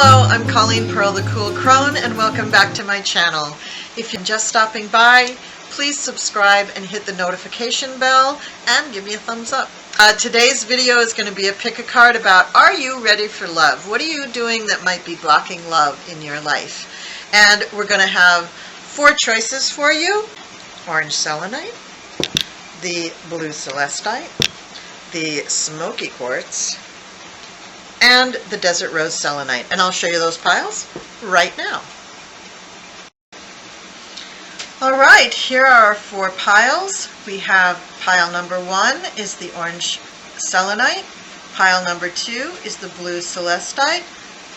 Hello, I'm Colleen Pearl, the Cool Crone, and welcome back to my channel. If you're just stopping by, please subscribe and hit the notification bell and give me a thumbs up. Today's video is going to be a pick a card about, are you ready for love? What are you doing that might be blocking love in your life? And we're going to have 4 choices for you. Orange Selenite, the blue Celestite, the Smoky Quartz, and the Desert Rose Selenite. And I'll show you those piles right now. Alright, here are our 4 piles. We have pile number 1 is the orange Selenite. Pile number 2 is the blue Celestite.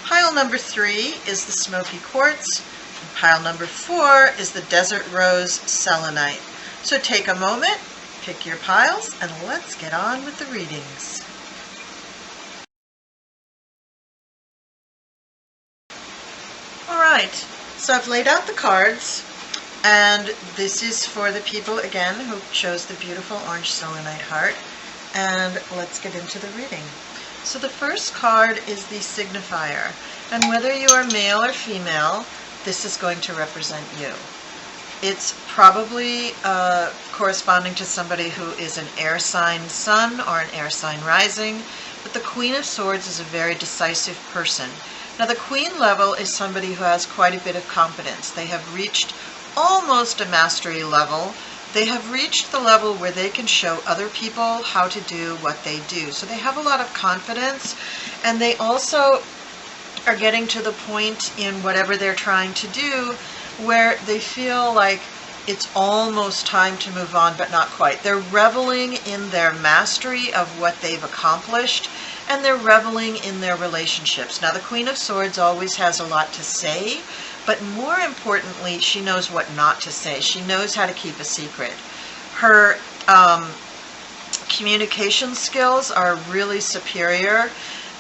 Pile number 3 is the Smoky Quartz. And pile number 4 is the Desert Rose Selenite. So take a moment, pick your piles, and let's get on with the readings. Alright, so I've laid out the cards, and this is for the people, again, who chose the beautiful orange selenite heart, and let's get into the reading. So the first card is the signifier, and whether you are male or female, this is going to represent you. It's probably corresponding to somebody who is an air sign sun or an air sign rising, but the Queen of Swords is a very decisive person. Now the Queen level is somebody who has quite a bit of confidence. They have reached almost a mastery level. They have reached the level where they can show other people how to do what they do. So they have a lot of confidence, and they also are getting to the point in whatever they're trying to do where they feel like it's almost time to move on, but not quite. They're reveling in their mastery of what they've accomplished, and they're reveling in their relationships. Now, the Queen of Swords always has a lot to say, but more importantly, she knows what not to say. She knows how to keep a secret. Her communication skills are really superior.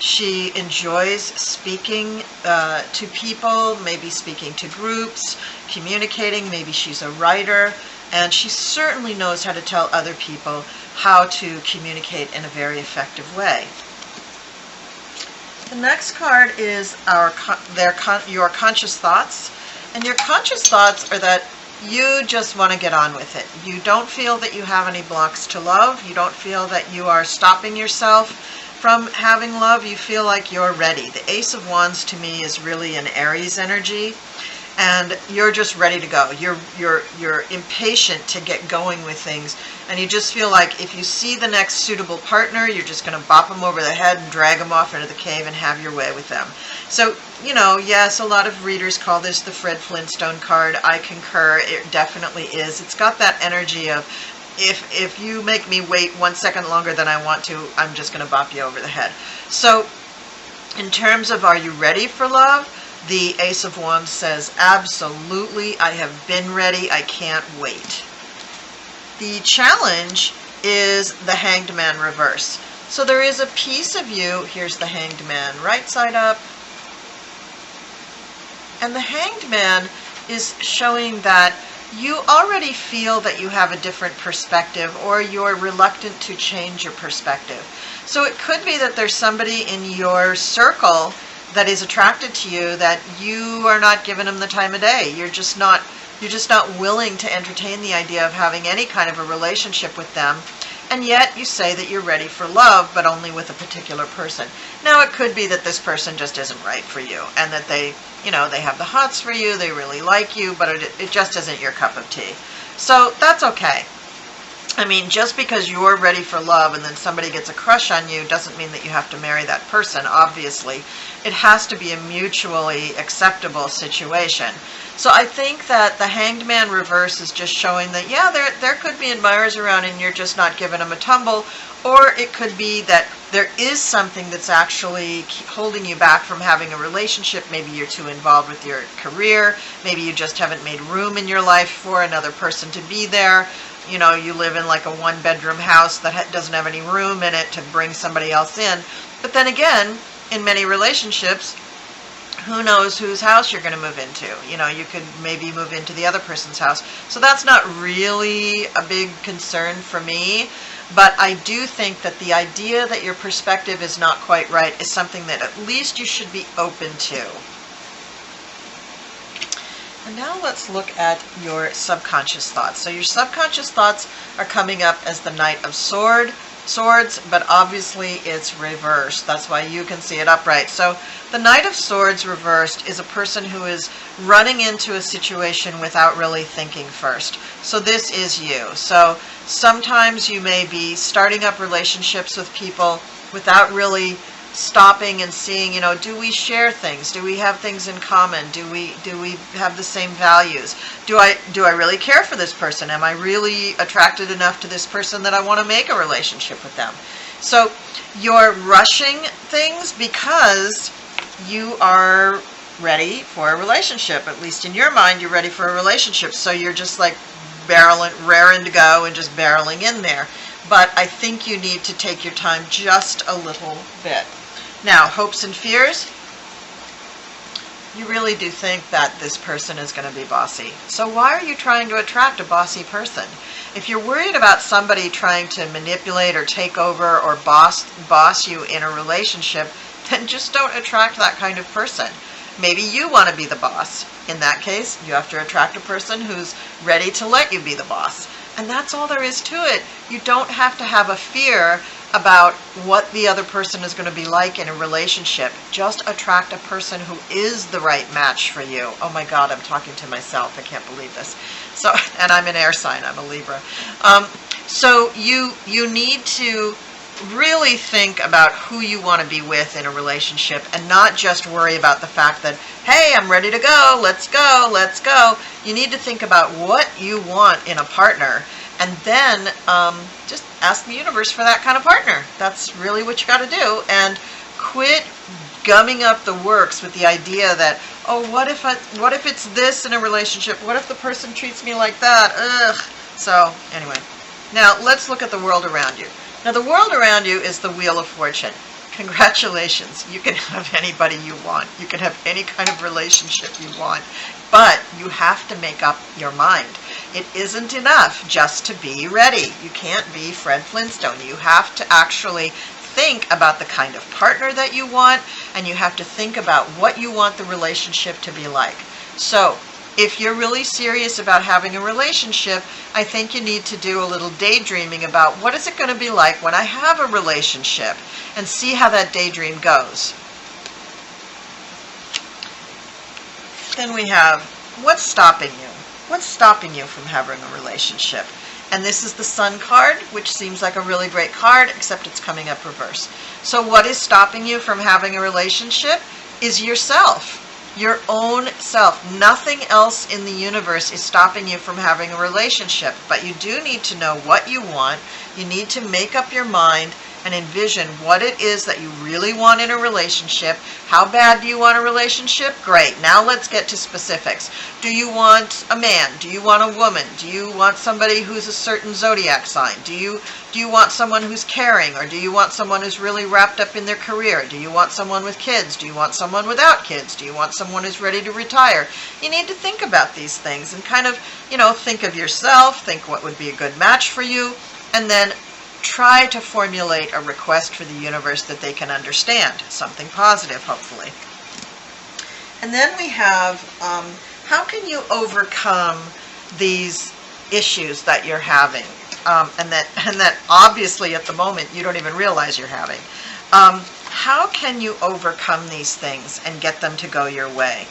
She enjoys speaking to people, maybe speaking to groups, communicating. Maybe she's a writer, and she certainly knows how to tell other people how to communicate in a very effective way. The next card is your conscious thoughts, and your conscious thoughts are that you just want to get on with it. You don't feel that you have any blocks to love. You don't feel that you are stopping yourself from having love. You feel like you're ready. The Ace of Wands to me is really an Aries energy, and you're just ready to go. You're impatient to get going with things, and you just feel like if you see the next suitable partner, you're just going to bop them over the head and drag them off into the cave and have your way with them. So, you know, yes, a lot of readers call this the Fred Flintstone card. I concur. It definitely is. It's got that energy of, if you make me wait 1 second longer than I want to, I'm just going to bop you over the head. So, in terms of are you ready for love? The Ace of Wands says, absolutely, I have been ready, I can't wait. The challenge is the Hanged Man reverse. So there is a piece of you, here's the Hanged Man, right side up. And the Hanged Man is showing that you already feel that you have a different perspective, or you're reluctant to change your perspective. So it could be that there's somebody in your circle that is attracted to you that you are not giving them the time of day. You're just not willing to entertain the idea of having any kind of a relationship with them, and yet you say that you're ready for love, but only with a particular person. Now it could be that this person just isn't right for you, and that they have the hots for you, they really like you, but it just isn't your cup of tea. So that's okay. I mean, just because you're ready for love and then somebody gets a crush on you doesn't mean that you have to marry that person, obviously. It has to be a mutually acceptable situation. So I think that the Hanged Man reverse is just showing that, yeah, there could be admirers around and you're just not giving them a tumble, or it could be that there is something that's actually holding you back from having a relationship. Maybe you're too involved with your career. Maybe you just haven't made room in your life for another person to be there. You know, you live in like a 1-bedroom house that doesn't have any room in it to bring somebody else in. But then again, in many relationships, who knows whose house you're going to move into. You know, you could maybe move into the other person's house. So that's not really a big concern for me. But I do think that the idea that your perspective is not quite right is something that at least you should be open to. And now let's look at your subconscious thoughts. So your subconscious thoughts are coming up as the Knight of Swords, but obviously it's reversed. That's why you can see it upright. So the Knight of Swords reversed is a person who is running into a situation without really thinking first. So this is you. So sometimes you may be starting up relationships with people without really stopping and seeing, you know, do we share things? Do we have things in common? Do we have the same values? Do I really care for this person? Am I really attracted enough to this person that I want to make a relationship with them? So you're rushing things because you are ready for a relationship. At least in your mind, you're ready for a relationship. So you're just like raring to go and just barreling in there. But I think you need to take your time just a little bit. Now, hopes and fears. You really do think that this person is going to be bossy. So why are you trying to attract a bossy person? If you're worried about somebody trying to manipulate or take over or boss you in a relationship, then just don't attract that kind of person. Maybe you want to be the boss. In that case, you have to attract a person who's ready to let you be the boss. And that's all there is to it. You don't have to have a fear about what the other person is going to be like in a relationship. Just attract a person who is the right match for you. Oh my God, I'm talking to myself. I can't believe this. So, and I'm an air sign. I'm a Libra. So you need to really think about who you want to be with in a relationship and not just worry about the fact that, hey, I'm ready to go. Let's go. Let's go. You need to think about what you want in a partner. And then just ask the universe for that kind of partner. That's really what you got to do. And quit gumming up the works with the idea that, oh, what if it's this in a relationship? What if the person treats me like that? Ugh. So anyway, now let's look at the world around you. Now the world around you is the Wheel of Fortune. Congratulations. You can have anybody you want. You can have any kind of relationship you want. But you have to make up your mind. It isn't enough just to be ready. You can't be Fred Flintstone. You have to actually think about the kind of partner that you want, and you have to think about what you want the relationship to be like. So if you're really serious about having a relationship, I think you need to do a little daydreaming about what is it going to be like when I have a relationship, and see how that daydream goes. Then we have, what's stopping you? What's stopping you from having a relationship? And this is the Sun card, which seems like a really great card, except it's coming up reverse. So what is stopping you from having a relationship is yourself. Your own self. Nothing else in the universe is stopping you from having a relationship. But you do need to know what you want. You need to make up your mind and envision what it is that you really want in a relationship. How bad do you want a relationship? Great. Now let's get to specifics. Do you want a man? Do you want a woman? Do you want somebody who's a certain zodiac sign? Do you want someone who's caring? Or do you want someone who's really wrapped up in their career? Do you want someone with kids? Do you want someone without kids? Do you want someone who's ready to retire? You need to think about these things and kind of, think of yourself, think what would be a good match for you, and then try to formulate a request for the universe that they can understand. Something positive, hopefully. And then we have, how can you overcome these issues that you're having? And that obviously at the moment you don't even realize you're having. How can you overcome these things and get them to go your way?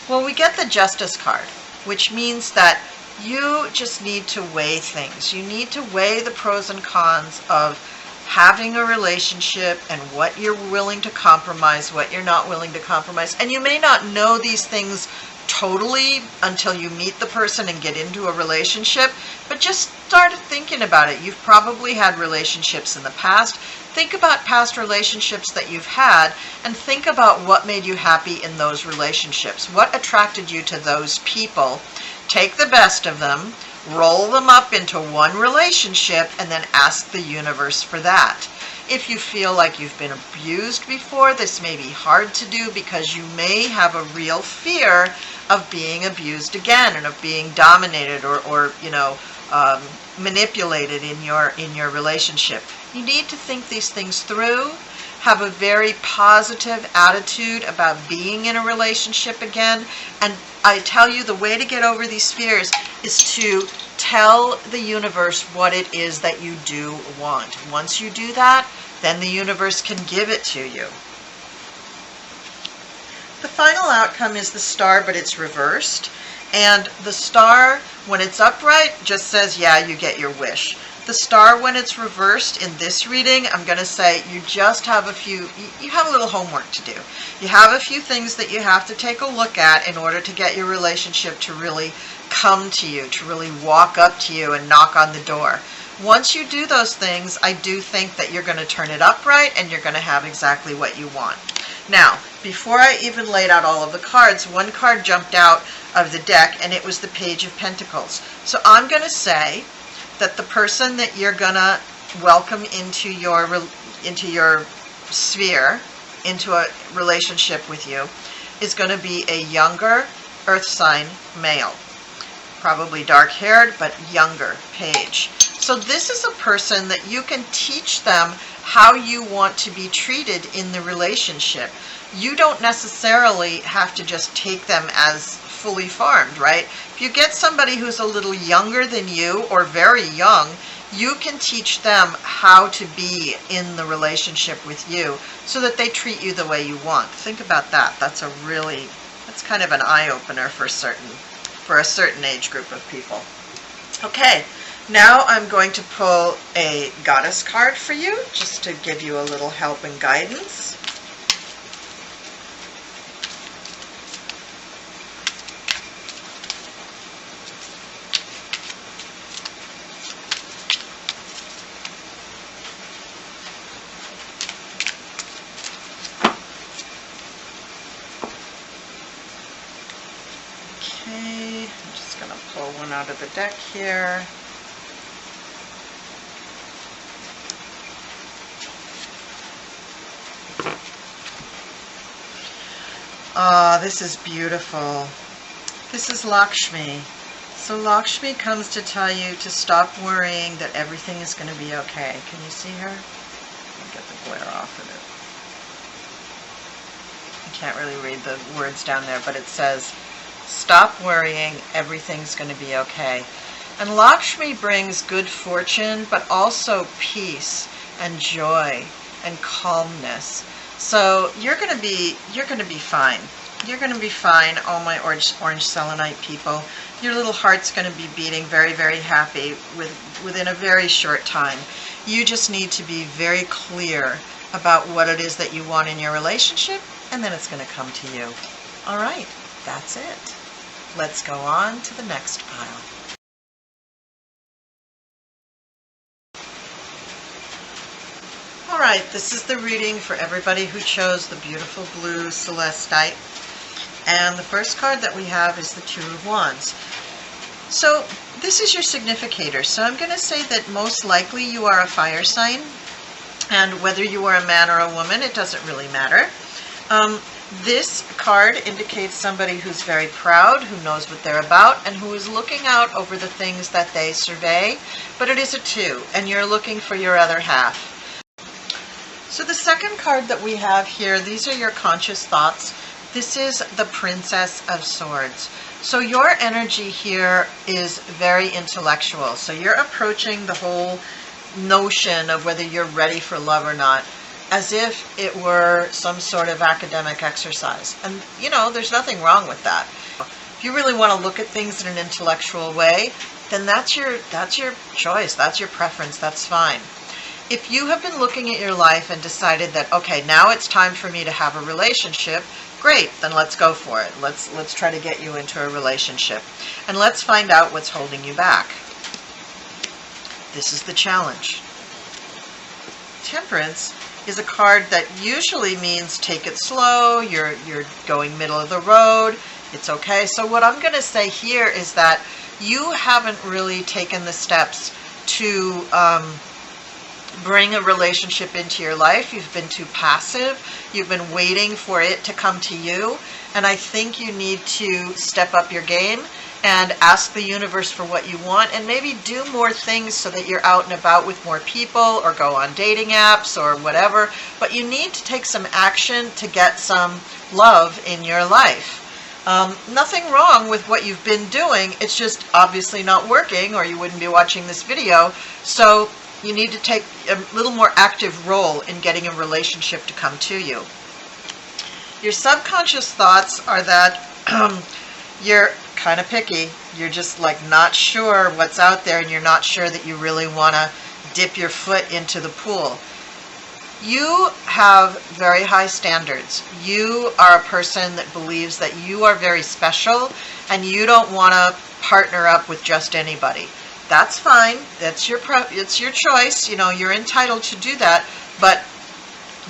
Well, we get the Justice card, which means that you just need to weigh things. You need to weigh the pros and cons of having a relationship and what you're willing to compromise, what you're not willing to compromise. And you may not know these things totally until you meet the person and get into a relationship, but just start thinking about it. You've probably had relationships in the past. Think about past relationships that you've had and think about what made you happy in those relationships. What attracted you to those people? Take the best of them, roll them up into one relationship, and then ask the universe for that. If you feel like you've been abused before, this may be hard to do because you may have a real fear of being abused again and of being dominated or manipulated in your relationship. You need to think these things through. Have a very positive attitude about being in a relationship again. And I tell you, the way to get over these fears is to tell the universe what it is that you do want. Once you do that, then the universe can give it to you. The final outcome is the star, but it's reversed. And the star, when it's upright, just says, yeah, you get your wish. The star, when it's reversed in this reading, I'm going to say you just have you have a little homework to do. You have a few things that you have to take a look at in order to get your relationship to really come to you, to really walk up to you and knock on the door. Once you do those things, I do think that you're going to turn it upright and you're going to have exactly what you want. Now, before I even laid out all of the cards, one card jumped out of the deck and it was the Page of Pentacles. So I'm going to say that the person that you're going to welcome into your sphere, into a relationship with you, is going to be a younger earth sign male. Probably dark-haired, but younger page. So this is a person that you can teach them how you want to be treated in the relationship. You don't necessarily have to just take them as fully formed, right? If you get somebody who's a little younger than you or very young, you can teach them how to be in the relationship with you so that they treat you the way you want. Think about that. That's kind of an eye-opener for a certain age group of people. Okay, now I'm going to pull a goddess card for you just to give you a little help and guidance. Okay, I'm just going to pull one out of the deck here. This is beautiful. This is Lakshmi. So Lakshmi comes to tell you to stop worrying that everything is going to be okay. Can you see her? Let me get the glare off of it. I can't really read the words down there, but it says, stop worrying, everything's going to be okay. And Lakshmi brings good fortune, but also peace and joy and calmness. So you're going to be fine. You're going to be fine, all my orange selenite people. Your little heart's going to be beating very, very happy within a very short time. You just need to be very clear about what it is that you want in your relationship, and then it's going to come to you. All right, that's it. Let's go on to the next pile. All right, this is the reading for everybody who chose the beautiful blue Celestite. And the first card that we have is the Two of Wands. So this is your significator. So I'm going to say that most likely you are a fire sign. And whether you are a man or a woman, it doesn't really matter. This card indicates somebody who's very proud, who knows what they're about, and who is looking out over the things that they survey. But it is a 2, and you're looking for your other half. So the second card that we have here, these are your conscious thoughts. This is the Princess of Swords. So your energy here is very intellectual. So you're approaching the whole notion of whether you're ready for love or not as if it were some sort of academic exercise. And, you know, there's nothing wrong with that. If you really want to look at things in an intellectual way, then that's your choice, that's your preference, that's fine. If you have been looking at your life and decided that, okay, now it's time for me to have a relationship, great, then let's go for it. Let's try to get you into a relationship. And let's find out what's holding you back. This is the challenge. Temperance is a card that usually means take it slow, you're going middle of the road, it's okay. So what I'm going to say here is that you haven't really taken the steps to bring a relationship into your life. You've been too passive. You've been waiting for it to come to you. And I think you need to step up your game and ask the universe for what you want, and maybe do more things so that you're out and about with more people, or go on dating apps or whatever. But you need to take some action to get some love in your life. Nothing wrong with what you've been doing. It's just obviously not working, or you wouldn't be watching this video. So you need to take a little more active role in getting a relationship to come to you. Your subconscious thoughts are that you're kind of picky. You're just like not sure what's out there, and you're not sure that you really want to dip your foot into the pool. You have very high standards. You are a person that believes that you are very special, and you don't want to partner up with just anybody. That's fine. It's your choice. You know, you're entitled to do that. But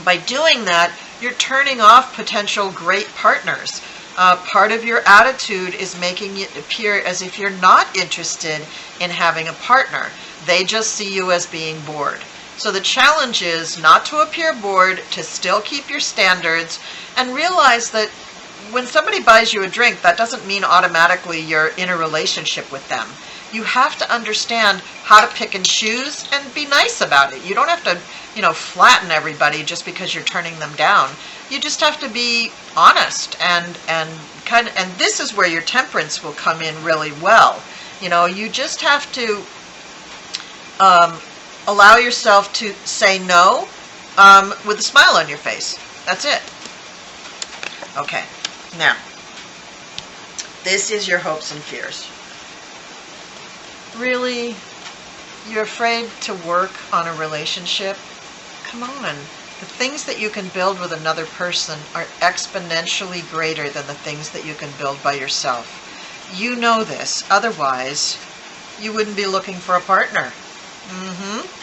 by doing that, you're turning off potential great partners. Part of your attitude is making it appear as if you're not interested in having a partner. They just see you as being bored. So the challenge is not to appear bored, to still keep your standards, and realize that when somebody buys you a drink, that doesn't mean automatically you're in a relationship with them. You have to understand how to pick and choose and be nice about it. You don't have to, flatten everybody just because you're turning them down. You just have to be honest and this is where your temperance will come in really well. You just have to allow yourself to say no with a smile on your face. That's it. Okay, now, this is your hopes and fears. Really? You're afraid to work on a relationship? Come on. The things that you can build with another person are exponentially greater than the things that you can build by yourself. You know this. Otherwise, you wouldn't be looking for a partner.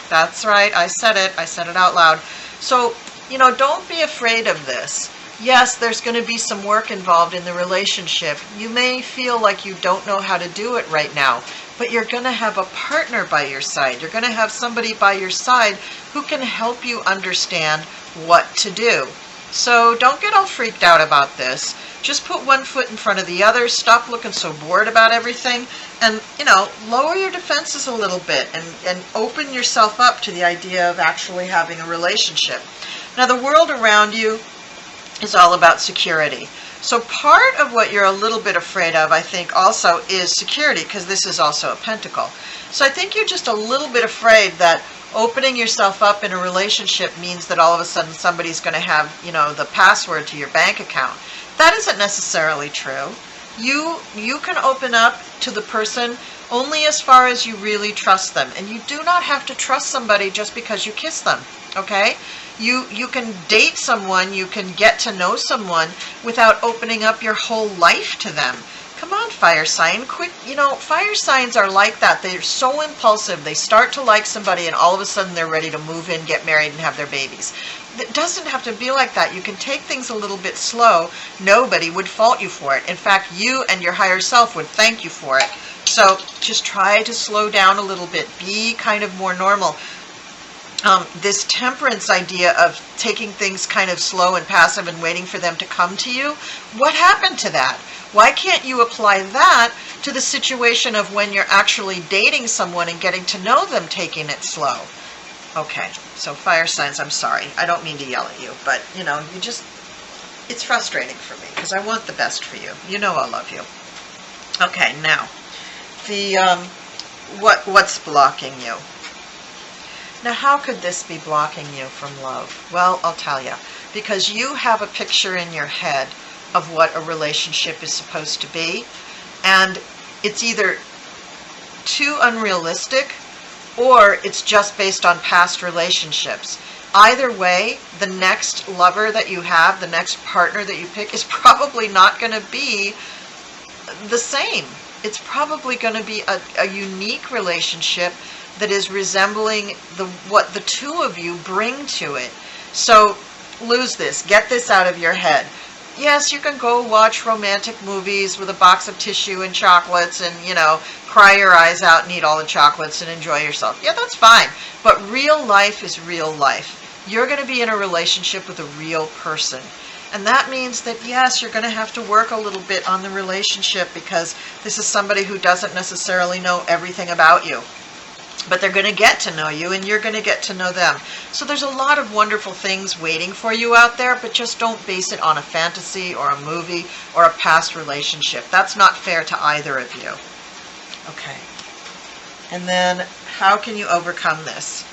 That's right. I said it. I said it out loud. So, don't be afraid of this. Yes, there's going to be some work involved in the relationship. You may feel like you don't know how to do it right now, but you're going to have a partner by your side. You're going to have somebody by your side who can help you understand what to do. So don't get all freaked out about this. Just put one foot in front of the other. Stop looking so bored about everything. And, lower your defenses a little bit and open yourself up to the idea of actually having a relationship. Now, the world around you is all about security. So part of what you're a little bit afraid of, I think, also is security, because this is also a pentacle. So I think you're just a little bit afraid that opening yourself up in a relationship means that all of a sudden somebody's going to have, the password to your bank account. That isn't necessarily true. You can open up to the person only as far as you really trust them. And you do not have to trust somebody just because you kiss them, okay? You can date someone, you can get to know someone without opening up your whole life to them. Come on, fire sign, quit. Fire signs are like that. They're so impulsive. They start to like somebody and all of a sudden they're ready to move in, get married, and have their babies. It doesn't have to be like that. You can take things a little bit slow. Nobody would fault you for it. In fact, you and your higher self would thank you for it. So just try to slow down a little bit. Be kind of more normal. This temperance idea of taking things kind of slow and passive and waiting for them to come to you, what happened to that? Why can't you apply that to the situation of when you're actually dating someone and getting to know them, taking it slow? Okay, so fire signs, I'm sorry. I don't mean to yell at you, but, it's frustrating for me because I want the best for you. I love you. Okay, now, what's blocking you? Now, how could this be blocking you from love? Well, I'll tell you. Because you have a picture in your head of what a relationship is supposed to be, and it's either too unrealistic or it's just based on past relationships. Either way, the next lover that you have, the next partner that you pick, is probably not going to be the same. It's probably going to be a unique relationship that is resembling what the two of you bring to it. So lose this. Get this out of your head. yes, you can go watch romantic movies with a box of tissue and chocolates and, cry your eyes out and eat all the chocolates and enjoy yourself. Yeah, that's fine. But real life is real life. You're going to be in a relationship with a real person. And that means that, yes, you're going to have to work a little bit on the relationship because this is somebody who doesn't necessarily know everything about you. But they're going to get to know you and you're going to get to know them. So there's a lot of wonderful things waiting for you out there, but just don't base it on a fantasy or a movie or a past relationship. That's not fair to either of you. Okay. And then how can you overcome this?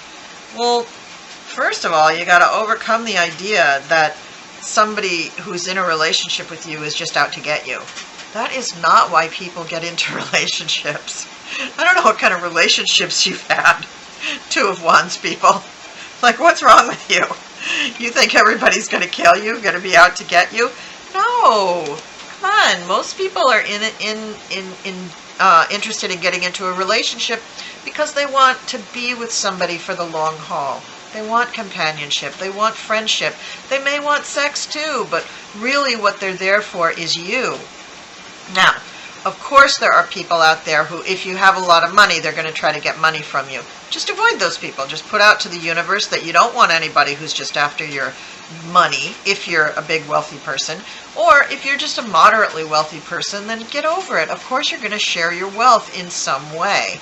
Well, first of all, you got to overcome the idea that somebody who's in a relationship with you is just out to get you. That is not why people get into relationships. I don't know what kind of relationships you've had. 2 of Wands people. Like, what's wrong with you? You think everybody's going to kill you, going to be out to get you? No. Come on. Most people are interested in getting into a relationship because they want to be with somebody for the long haul. They want companionship. They want friendship. They may want sex too, but really what they're there for is you. Now, of course there are people out there who, if you have a lot of money, they're going to try to get money from you. Just avoid those people. Just put out to the universe that you don't want anybody who's just after your money, if you're a big wealthy person. Or if you're just a moderately wealthy person, then get over it. Of course you're going to share your wealth in some way.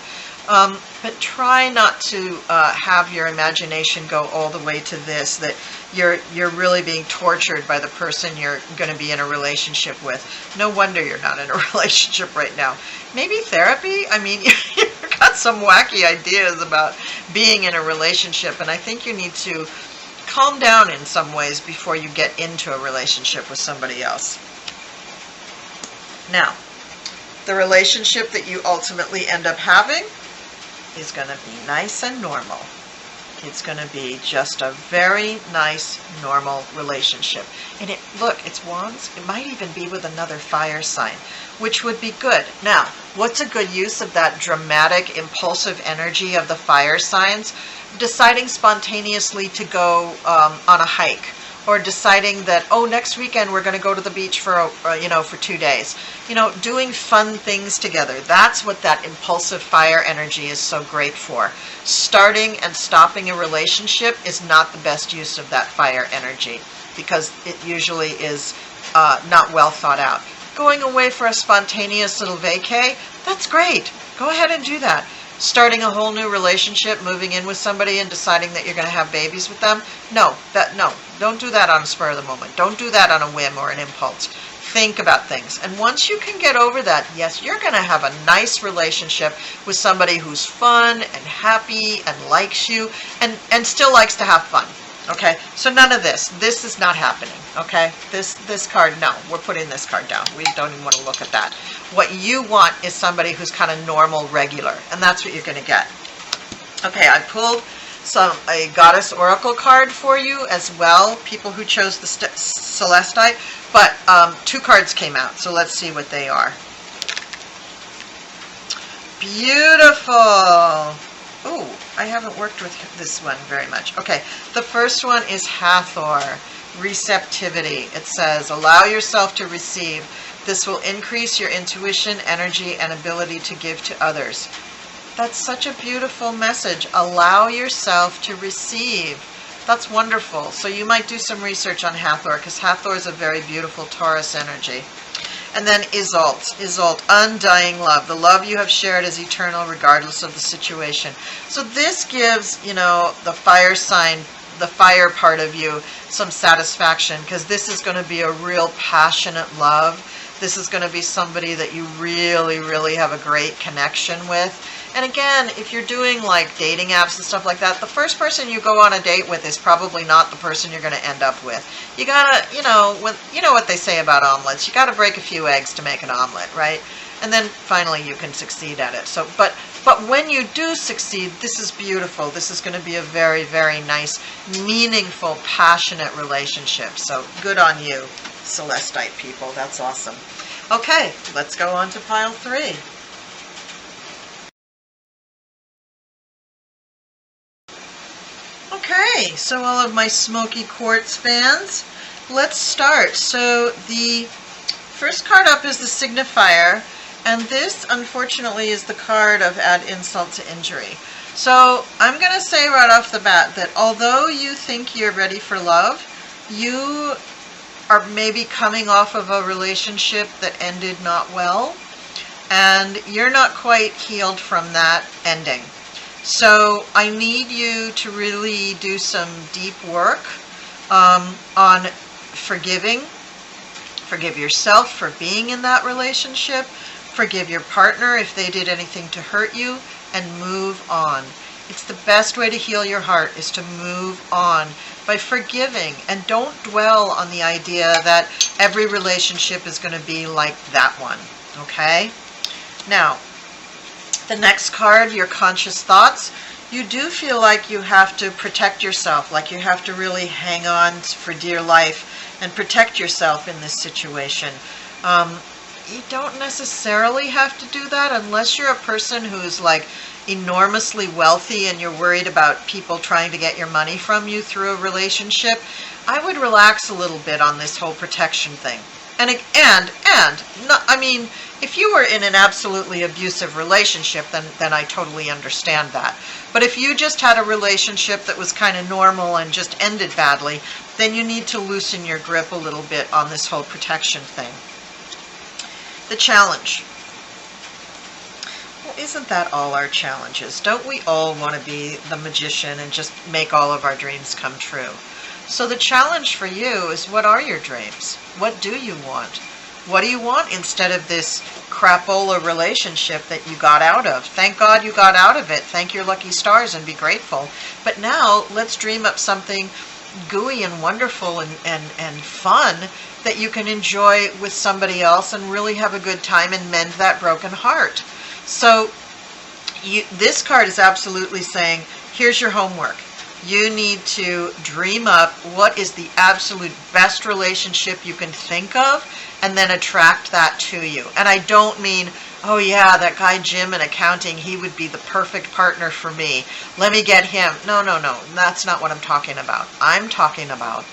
But try not to have your imagination go all the way to this, that you're really being tortured by the person you're going to be in a relationship with. No wonder you're not in a relationship right now. Maybe therapy? I mean, you've got some wacky ideas about being in a relationship, and I think you need to calm down in some ways before you get into a relationship with somebody else. Now, the relationship that you ultimately end up having is going to be nice and normal. It's going to be just a very nice, normal relationship. And look, it's Wands. It might even be with another fire sign, which would be good. Now, what's a good use of that dramatic, impulsive energy of the fire signs? Deciding spontaneously to go on a hike, or deciding that, oh, next weekend we're going to go to the beach for 2 days. Doing fun things together. That's what that impulsive fire energy is so great for. Starting and stopping a relationship is not the best use of that fire energy because it usually is not well thought out. Going away for a spontaneous little vacay, that's great. Go ahead and do that. Starting a whole new relationship, moving in with somebody and deciding that you're going to have babies with them, no, don't do that on a spur of the moment. Don't do that on a whim or an impulse. Think about things. And once you can get over that, yes, you're going to have a nice relationship with somebody who's fun and happy and likes you and still likes to have fun. Okay, so none of this. This is not happening. Okay, this card, no, we're putting this card down. We don't even want to look at that. What you want is somebody who's kind of normal, regular, and that's what you're going to get. Okay, I pulled a Goddess Oracle card for you as well, people who chose the Celestite, but 2 cards came out, so let's see what they are. Beautiful! Oh, I haven't worked with this one very much. Okay, the first one is Hathor, receptivity. It says, allow yourself to receive. This will increase your intuition, energy, and ability to give to others. That's such a beautiful message. Allow yourself to receive. That's wonderful. So you might do some research on Hathor, because Hathor is a very beautiful Taurus energy. And then Isolt, undying love. The love you have shared is eternal regardless of the situation. So this gives, the fire sign, the fire part of you, some satisfaction, because this is going to be a real passionate love. This is going to be somebody that you really, really have a great connection with. And again, if you're doing like dating apps and stuff like that, the first person you go on a date with is probably not the person you're going to end up with. You gotta, you know what they say about omelets. You gotta break a few eggs to make an omelet, right? And then finally you can succeed at it. So, but when you do succeed, this is beautiful. This is going to be a very, very nice, meaningful, passionate relationship. So good on you, Celestite people. That's awesome. Okay, let's go on to pile 3. Okay, so all of my Smoky Quartz fans, let's start. So the first card up is the signifier, and this unfortunately is the card of add insult to injury. So I'm going to say right off the bat that although you think you're ready for love, you are maybe coming off of a relationship that ended not well, and you're not quite healed from that ending. So I need you to really do some deep work on forgiving. Forgive yourself for being in that relationship. Forgive your partner if they did anything to hurt you, and move on. It's the best way to heal your heart, is to move on by forgiving, and don't dwell on the idea that every relationship is going to be like that one. Okay? Now, the next card, your conscious thoughts. You do feel like you have to protect yourself, like you have to really hang on for dear life and protect yourself in this situation. You don't necessarily have to do that unless you're a person who's like enormously wealthy and you're worried about people trying to get your money from you through a relationship. I would relax a little bit on this whole protection thing. And not, I mean, if you were in an absolutely abusive relationship, then I totally understand that. But if you just had a relationship that was kind of normal and just ended badly, then you need to loosen your grip a little bit on this whole protection thing. The challenge. Well, isn't that all our challenges? Don't we all want to be the magician and just make all of our dreams come true? So the challenge for you is, what are your dreams? What do you want? What do you want instead of this crapola relationship that you got out of? Thank God you got out of it. Thank your lucky stars and be grateful. But now let's dream up something gooey and wonderful and fun that you can enjoy with somebody else and really have a good time and mend that broken heart. So this card is absolutely saying, here's your homework. You need to dream up what is the absolute best relationship you can think of, and then attract that to you. And I don't mean, oh yeah, that guy Jim in accounting, he would be the perfect partner for me. Let me get him. No, that's not what I'm talking about. I'm talking about,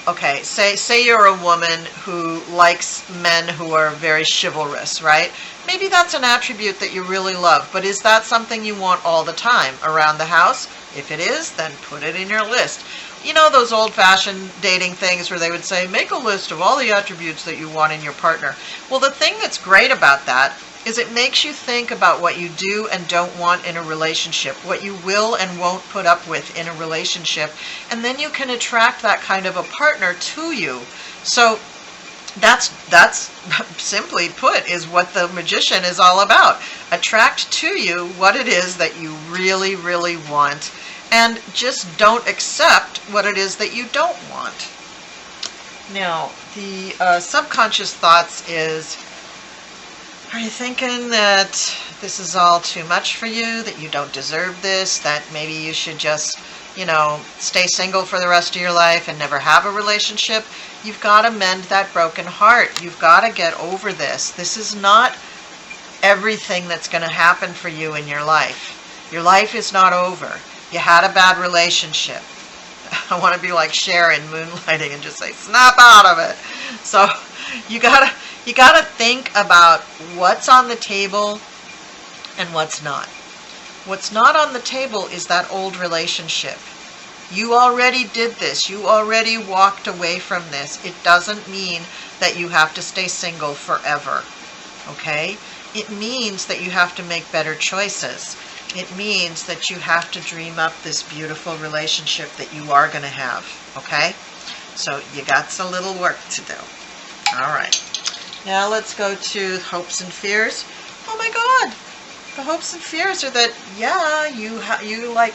okay, say you're a woman who likes men who are very chivalrous, right? Maybe that's an attribute that you really love, but is that something you want all the time around the house? If it is, then put it in your list. You know those old-fashioned dating things where they would say, make a list of all the attributes that you want in your partner. Well, the thing that's great about that is it makes you think about what you do and don't want in a relationship, what you will and won't put up with in a relationship, and then you can attract that kind of a partner to you. So that's simply put is what the magician is all about. Attract to you what it is that you really, really want, and just don't accept what it is that you don't want. Now, the subconscious thoughts is, are you thinking that this is all too much for you, that you don't deserve this, that maybe you should just, stay single for the rest of your life and never have a relationship? You've got to mend that broken heart. You've got to get over this. This is not everything that's going to happen for you in your life. Your life is not over. You had a bad relationship. I want to be like Cher in Moonlighting and just say, snap out of it. So you gotta think about what's on the table and what's not. What's not on the table is that old relationship. You already did this. You already walked away from this. It doesn't mean that you have to stay single forever. Okay? It means that you have to make better choices. It means that you have to dream up this beautiful relationship that you are going to have. Okay? So you got a little work to do. All right. Now let's go to hopes and fears. Oh my God. The hopes and fears are that, yeah, you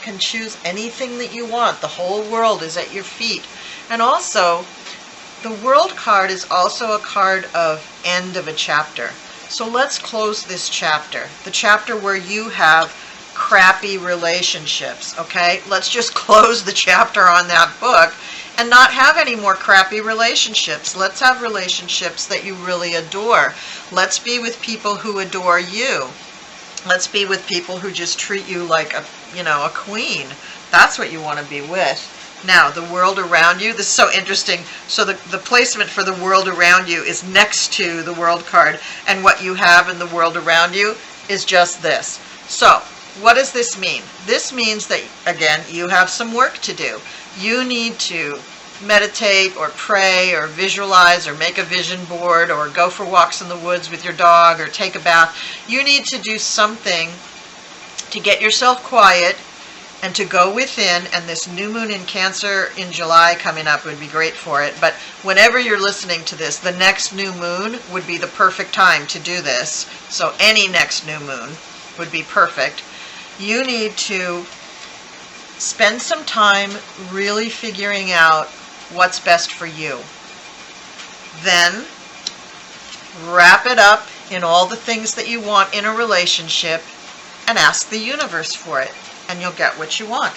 can choose anything that you want. The whole world is at your feet. And also, the World card is also a card of end of a chapter. So let's close this chapter. The chapter where you have crappy relationships, okay? Let's just close the chapter on that book and not have any more crappy relationships. Let's have relationships that you really adore. Let's be with people who adore you. Let's be with people who just treat you like a queen. That's what you want to be with. Now, the world around you, this is so interesting. So the placement for the world around you is next to the world card, and what you have in the world around you is just this. So, what does this mean? This means that, again, you have some work to do. You need to meditate or pray or visualize or make a vision board or go for walks in the woods with your dog or take a bath. You need to do something to get yourself quiet and to go within, and this new moon in Cancer in July coming up would be great for it. But whenever you're listening to this, the next new moon would be the perfect time to do this. So any next new moon would be perfect. You need to spend some time really figuring out what's best for you. Then wrap it up in all the things that you want in a relationship and ask the universe for it, and you'll get what you want.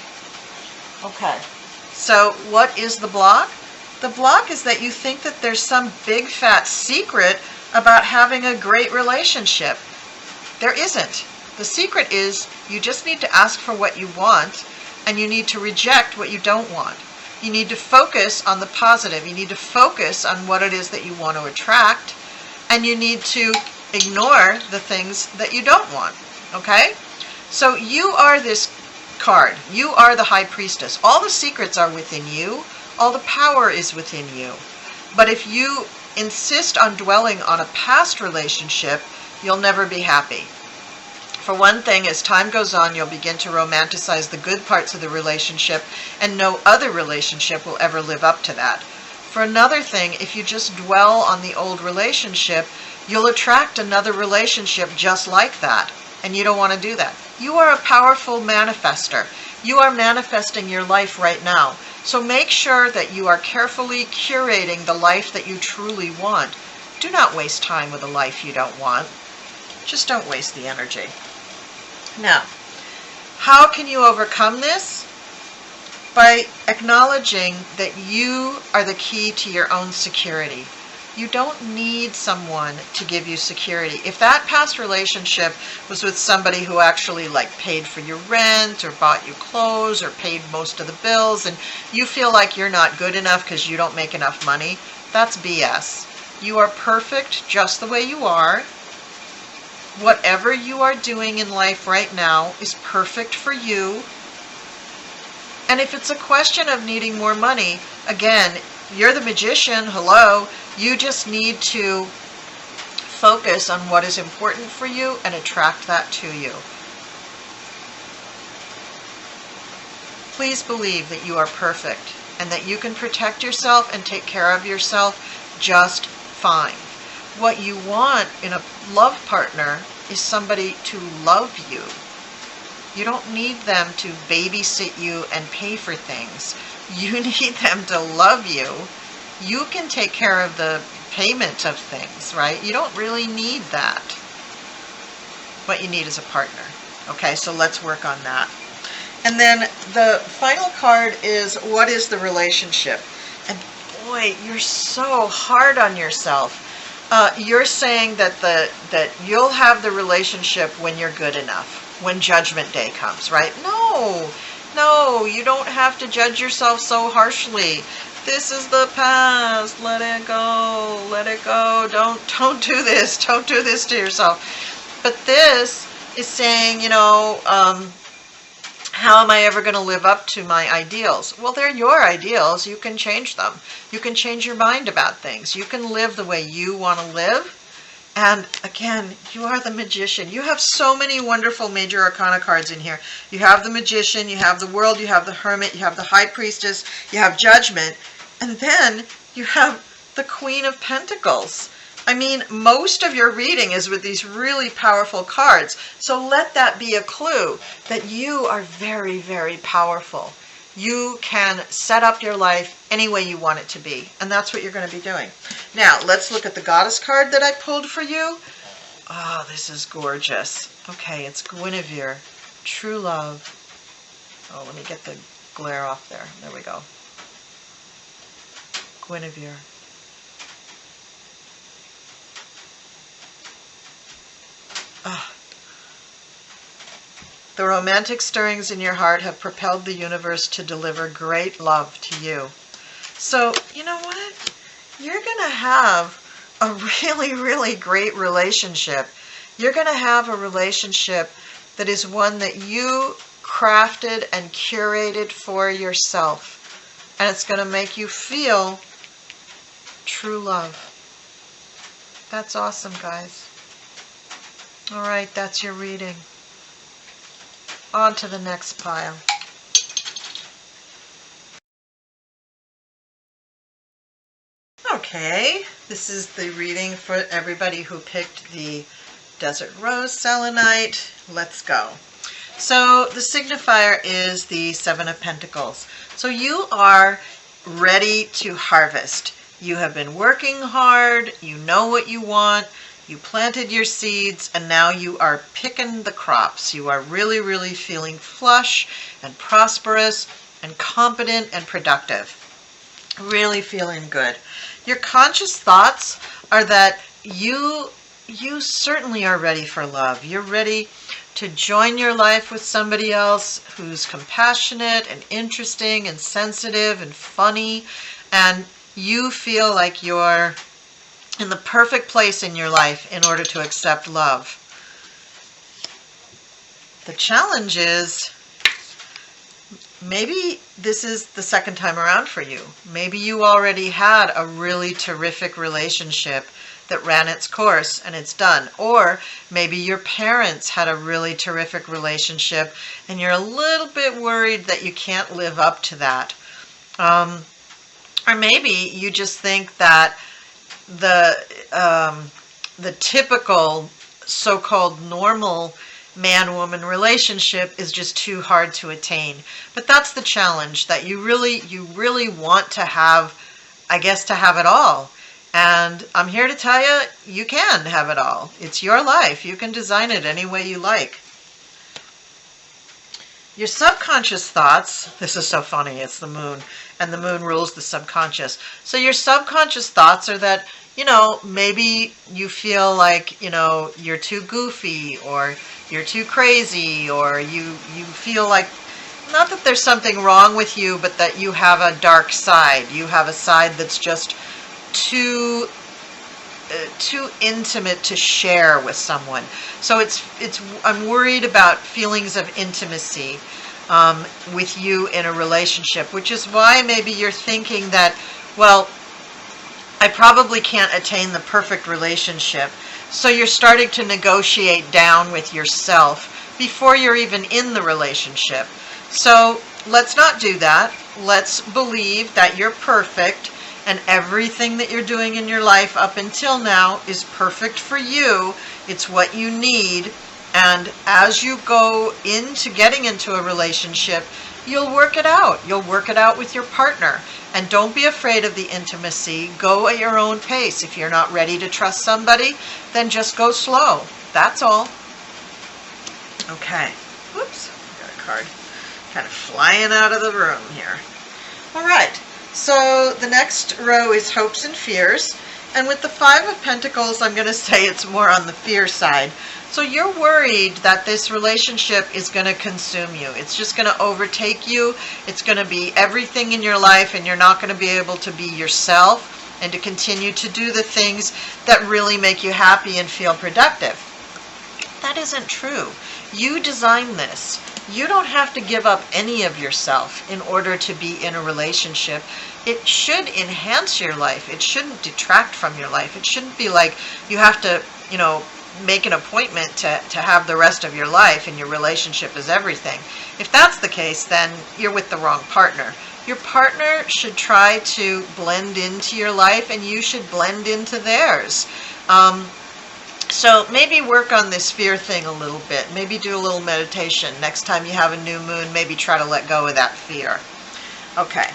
Okay, so what is the block? The block is that you think that there's some big fat secret about having a great relationship. There isn't. The secret is you just need to ask for what you want, and you need to reject what you don't want. You need to focus on the positive. You need to focus on what it is that you want to attract, and you need to ignore the things that you don't want. Okay? So you are this card. You are the High Priestess. All the secrets are within you. All the power is within you. But if you insist on dwelling on a past relationship, you'll never be happy. For one thing, as time goes on, you'll begin to romanticize the good parts of the relationship, and no other relationship will ever live up to that. For another thing, if you just dwell on the old relationship, you'll attract another relationship just like that, and you don't want to do that. You are a powerful manifester. You are manifesting your life right now. So make sure that you are carefully curating the life that you truly want. Do not waste time with a life you don't want. Just don't waste the energy. Now, how can you overcome this? By acknowledging that you are the key to your own security. You don't need someone to give you security. If that past relationship was with somebody who actually paid for your rent or bought you clothes or paid most of the bills, and you feel like you're not good enough because you don't make enough money, that's BS. You are perfect just the way you are. Whatever you are doing in life right now is perfect for you. And if it's a question of needing more money, again, you're the magician, hello. You just need to focus on what is important for you and attract that to you. Please believe that you are perfect and that you can protect yourself and take care of yourself just fine. What you want in a love partner is somebody to love you. You don't need them to babysit you and pay for things. You need them to love you. You can take care of the payment of things, right? You don't really need that. What you need is a partner. Okay, so let's work on that. And then the final card is, what is the relationship? And boy, you're so hard on yourself. You're saying that you'll have the relationship when you're good enough, when Judgment Day comes, right? No, you don't have to judge yourself so harshly. This is the past. Let it go. Let it go. Don't do this. Don't do this to yourself. But this is saying, how am I ever going to live up to my ideals? Well, they're your ideals. You can change them. You can change your mind about things. You can live the way you want to live. And again, you are the magician. You have so many wonderful major arcana cards in here. You have the magician, you have the world, you have the hermit, you have the high priestess, you have judgment, and then you have the Queen of Pentacles. I mean, most of your reading is with these really powerful cards. So let that be a clue that you are very, very powerful. You can set up your life any way you want it to be. And that's what you're going to be doing. Now, let's look at the Goddess card that I pulled for you. Oh, this is gorgeous. Okay, it's Guinevere. True love. Oh, let me get the glare off there. There we go. Guinevere. The romantic stirrings in your heart have propelled the universe to deliver great love to you. So, you know what? You're going to have a really, really great relationship. You're going to have a relationship that is one that you crafted and curated for yourself. And it's going to make you feel true love. That's awesome, guys. All right, that's your reading. On to the next pile. Okay, this is the reading for everybody who picked the Desert Rose Selenite. Let's go. So the signifier is the Seven of Pentacles. So you are ready to harvest. You have been working hard, you know what you want, you planted your seeds, and now you are picking the crops. You are really, really feeling flush and prosperous and competent and productive. Really feeling good. Your conscious thoughts are that you certainly are ready for love. You're ready to join your life with somebody else who's compassionate and interesting and sensitive and funny, and you feel like you're in the perfect place in your life in order to accept love. The challenge is, maybe this is the second time around for you. Maybe you already had a really terrific relationship that ran its course and it's done. Or maybe your parents had a really terrific relationship and you're a little bit worried that you can't live up to that. Or maybe you just think that the typical so-called normal man-woman relationship is just too hard to attain. But that's the challenge, that you really want to have, I guess, to have it all. And I'm here to tell you, you can have it all. It's your life. You can design it any way you like. Your subconscious thoughts, this is so funny, it's the moon, and the moon rules the subconscious. So your subconscious thoughts are that, maybe you feel like, you're too goofy, or you're too crazy, or you feel like, not that there's something wrong with you, but that you have a dark side. You have a side that's just too intimate to share with someone. So I'm worried about feelings of intimacy with you in a relationship, which is why maybe you're thinking that, well, I probably can't attain the perfect relationship. So you're starting to negotiate down with yourself before you're even in the relationship. So let's not do that. Let's believe that you're perfect and everything that you're doing in your life up until now is perfect for you. It's what you need. And as you go into getting into a relationship, you'll work it out. You'll work it out with your partner. And don't be afraid of the intimacy. Go at your own pace. If you're not ready to trust somebody, then just go slow. That's all. Okay. Whoops. Got a card kind of flying out of the room here. All right. So the next row is hopes and fears. And with the Five of Pentacles, I'm going to say it's more on the fear side. So you're worried that this relationship is going to consume you. It's just going to overtake you. It's going to be everything in your life, and you're not going to be able to be yourself and to continue to do the things that really make you happy and feel productive. That isn't true. You designed this. You don't have to give up any of yourself in order to be in a relationship. It should enhance your life. It shouldn't detract from your life. It shouldn't be like you have to, make an appointment to have the rest of your life and your relationship is everything. If that's the case, then you're with the wrong partner. Your partner should try to blend into your life and you should blend into theirs. So maybe work on this fear thing a little bit. Maybe do a little meditation. Next time you have a new moon, maybe try to let go of that fear. Okay.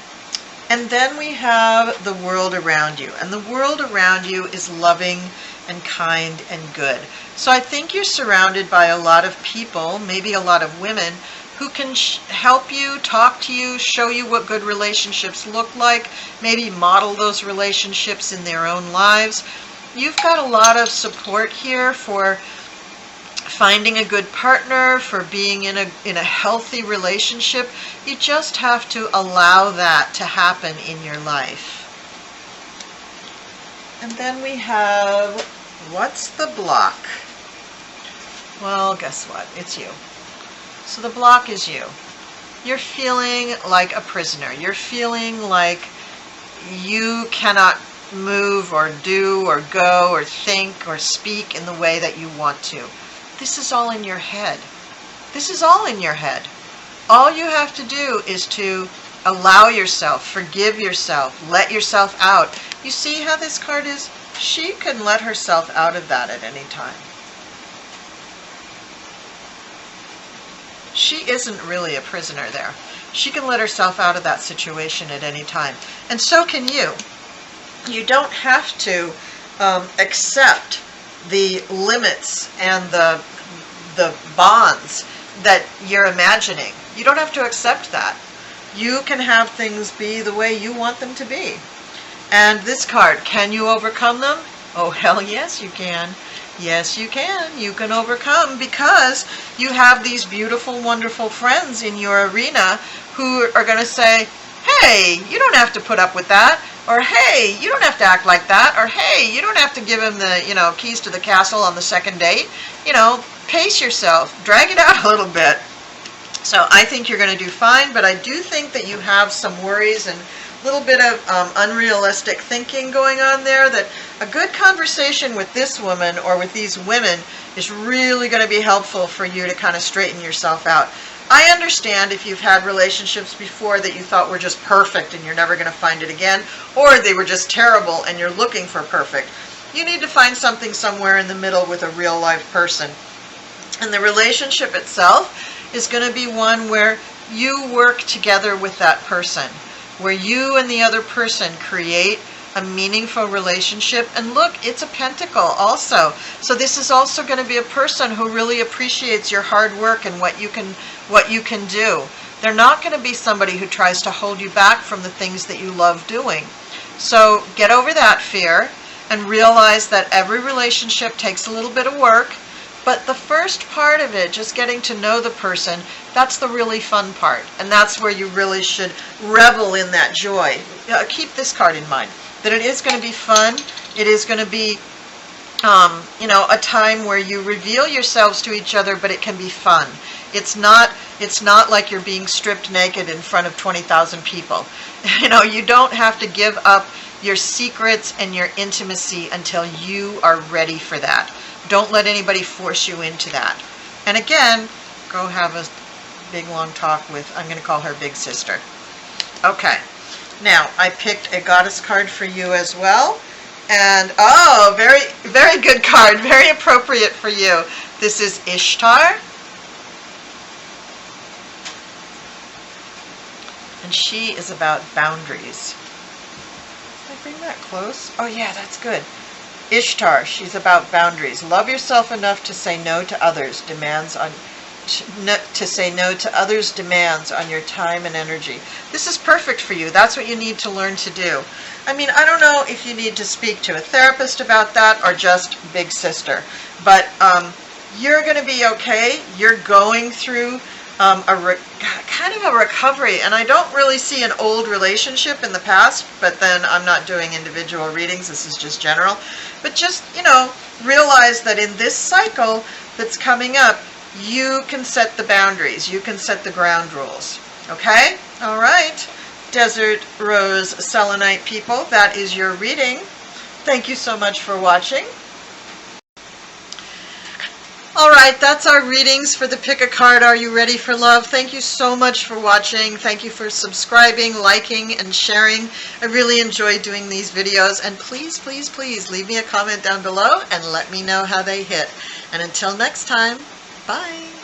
And then we have the world around you. And the world around you is loving and kind and good. So I think you're surrounded by a lot of people, maybe a lot of women, who can help you, talk to you, show you what good relationships look like, maybe model those relationships in their own lives. You've got a lot of support here for finding a good partner, for being in a healthy relationship. You just have to allow that to happen in your life. And then we have, what's the block? Well, guess what? It's you. So the block is you. You're feeling like a prisoner. You're feeling like you cannot move or do or go or think or speak in the way that you want to. This is all in your head. This is all in your head. All you have to do is to allow yourself, forgive yourself, let yourself out. You see how this card is? She can let herself out of that at any time. She isn't really a prisoner there. She can let herself out of that situation at any time. And so can you. You don't have to accept the limits and the bonds that you're imagining. You don't have to accept that. You can have things be the way you want them to be. And this card, can you overcome them? Oh, hell yes, you can. Yes, you can. You can overcome, because you have these beautiful, wonderful friends in your arena who are going to say, hey, you don't have to put up with that. Or, hey, you don't have to act like that. Or, hey, you don't have to give him the, keys to the castle on the second date. Pace yourself. Drag it out a little bit. So I think you're going to do fine, but I do think that you have some worries and a little bit of unrealistic thinking going on there, that a good conversation with this woman or with these women is really going to be helpful for you to kind of straighten yourself out. I understand if you've had relationships before that you thought were just perfect and you're never going to find it again, or they were just terrible and you're looking for perfect. You need to find something somewhere in the middle with a real life person. And the relationship itself is going to be one where you work together with that person, where you and the other person create a meaningful relationship. And look, it's a pentacle also. So this is also going to be a person who really appreciates your hard work and what you can do. They're not going to be somebody who tries to hold you back from the things that you love doing. So get over that fear and realize that every relationship takes a little bit of work. But the first part of it, just getting to know the person, that's the really fun part. And that's where you really should revel in that joy. Keep this card in mind, that it is going to be fun. It is going to be, a time where you reveal yourselves to each other, but it can be fun. It's not like you're being stripped naked in front of 20,000 people. You don't have to give up your secrets and your intimacy until you are ready for that. Don't let anybody force you into that. And again, go have a big long talk with, I'm going to call her Big Sister. Okay. Now, I picked a goddess card for you as well. And, oh, very, very good card. Very appropriate for you. This is Ishtar. And she is about boundaries. Can I bring that close? Oh, yeah, that's good. Ishtar, she's about boundaries. Love yourself enough to say no to others' demands on your time and energy. This is perfect for you. That's what you need to learn to do. I mean, I don't know if you need to speak to a therapist about that or just Big Sister, but you're going to be okay. You're going through kind of a recovery, and I don't really see an old relationship in the past, but then I'm not doing individual readings. This is just general. But just, realize that in this cycle that's coming up, you can set the boundaries. You can set the ground rules. Okay? All right. Desert Rose Selenite people, that is your reading. Thank you so much for watching. All right, that's our readings for the Pick a Card, Are You Ready for Love? Thank you so much for watching. Thank you for subscribing, liking, and sharing. I really enjoy doing these videos. And please, please, please leave me a comment down below and let me know how they hit. And until next time, bye.